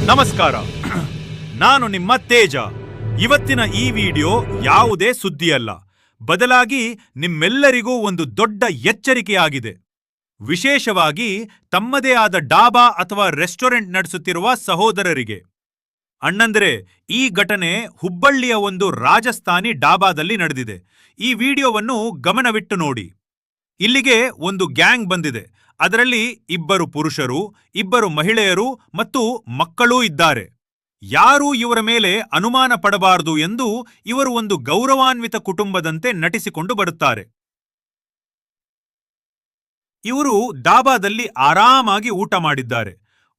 ನಮಸ್ಕಾರ. ನಾನು ನಿಮ್ಮ ತೇಜ. ಇವತ್ತಿನ ಈ ವಿಡಿಯೋ ಯಾವುದೇ ಸುದ್ದಿಯಲ್ಲ, ಬದಲಾಗಿ ನಿಮ್ಮೆಲ್ಲರಿಗೂ ಒಂದು ದೊಡ್ಡ ಎಚ್ಚರಿಕೆಯಾಗಿದೆ. ವಿಶೇಷವಾಗಿ ತಮ್ಮದೇ ಆದ ಡಾಬಾ ಅಥವಾ ರೆಸ್ಟೋರೆಂಟ್ ನಡೆಸುತ್ತಿರುವ ಸಹೋದರರಿಗೆ. ಅಣ್ಣಂದ್ರೆ, ಈ ಘಟನೆ ಹುಬ್ಬಳ್ಳಿಯ ಒಂದು ರಾಜಸ್ಥಾನಿ ಡಾಬಾದಲ್ಲಿ ನಡೆದಿದೆ. ಈ ವಿಡಿಯೋವನ್ನು ಗಮನವಿಟ್ಟು ನೋಡಿ. ಇಲ್ಲಿಗೆ ಒಂದು ಗ್ಯಾಂಗ್ ಬಂದಿದೆ. ಅದರಲ್ಲಿ 2 ಪುರುಷರು, 2 ಮಹಿಳೆಯರು ಮತ್ತು ಮಕ್ಕಳೂ ಇದ್ದಾರೆ. ಯಾರೂ ಇವರ ಮೇಲೆ ಅನುಮಾನ ಪಡಬಾರದು ಎಂದು ಇವರು ಒಂದು ಗೌರವಾನ್ವಿತ ಕುಟುಂಬದಂತೆ ನಟಿಸಿಕೊಂಡು ಬರುತ್ತಾರೆ. ಇವರು ಡಾಬಾದಲ್ಲಿ ಆರಾಮಾಗಿ ಊಟ ಮಾಡಿದ್ದಾರೆ.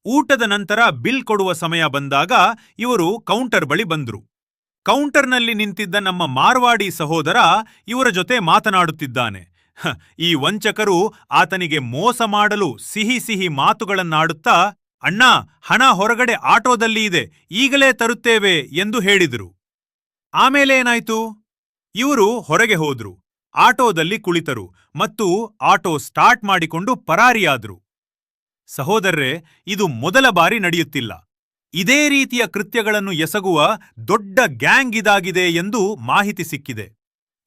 ಊಟದ ನಂತರ ಬಿಲ್ ಕೊಡುವ ಸಮಯ ಬಂದಾಗ ಇವರು ಕೌಂಟರ್ ಬಳಿ ಬಂದ್ರು. ಕೌಂಟರ್ನಲ್ಲಿ ನಿಂತಿದ್ದ ನಮ್ಮ ಮಾರ್ವಾಡಿ ಸಹೋದರ ಇವರ ಜೊತೆ ಮಾತನಾಡುತ್ತಿದ್ದಾನೆ. ಈ ವಂಚಕರು ಆತನಿಗೆ ಮೋಸ ಮಾಡಲು ಸಿಹಿ ಸಿಹಿ ಮಾತುಗಳನ್ನಾಡುತ್ತಾ, ಅಣ್ಣ, ಹಣ ಹೊರಗಡೆ ಆಟೋದಲ್ಲಿ ಇದೆ, ಈಗಲೇ ತರುತ್ತೇವೆ ಎಂದು ಹೇಳಿದರು. ಆಮೇಲೆ ಏನಾಯ್ತು? ಇವರು ಹೊರಗೆ ಹೋದ್ರು, ಆಟೋದಲ್ಲಿ ಕುಳಿತರು ಮತ್ತು ಆಟೋ ಸ್ಟಾರ್ಟ್ ಮಾಡಿಕೊಂಡು ಪರಾರಿಯಾದ್ರು. ಸಹೋದರರೇ, ಇದು ಮೊದಲ ಬಾರಿ ನಡೆಯುತ್ತಿಲ್ಲ. ಇದೇ ರೀತಿಯ ಕೃತ್ಯಗಳನ್ನು ಎಸಗುವ ದೊಡ್ಡ ಗ್ಯಾಂಗ್ ಇದಾಗಿದೆ ಎಂದು ಮಾಹಿತಿ ಸಿಕ್ಕಿದೆ.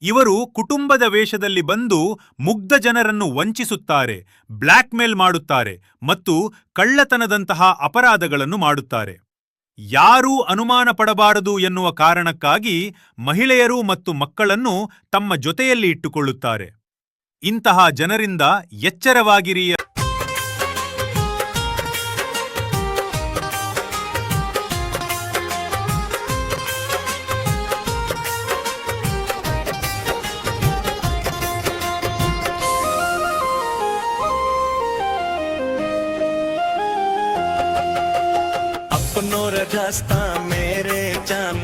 ಇವರು ಕುಟುಂಬದ ವೇಷದಲ್ಲಿ ಬಂದು ಮುಗ್ಧ ಜನರನ್ನು ವಂಚಿಸುತ್ತಾರೆ, ಬ್ಲ್ಯಾಕ್ ಮೇಲ್ ಮಾಡುತ್ತಾರೆ ಮತ್ತು ಕಳ್ಳತನದಂತಹ ಅಪರಾಧಗಳನ್ನು ಮಾಡುತ್ತಾರೆ. ಯಾರೂ ಅನುಮಾನ ಪಡಬಾರದು ಎನ್ನುವ ಕಾರಣಕ್ಕಾಗಿ ಮಹಿಳೆಯರು ಮತ್ತು ಮಕ್ಕಳನ್ನು ತಮ್ಮ ಜೊತೆಯಲ್ಲಿ ಇಟ್ಟುಕೊಳ್ಳುತ್ತಾರೆ. ಇಂತಹ ಜನರಿಂದ ಎಚ್ಚರವಾಗಿರಿ. अपनों रास्ता मेरे जान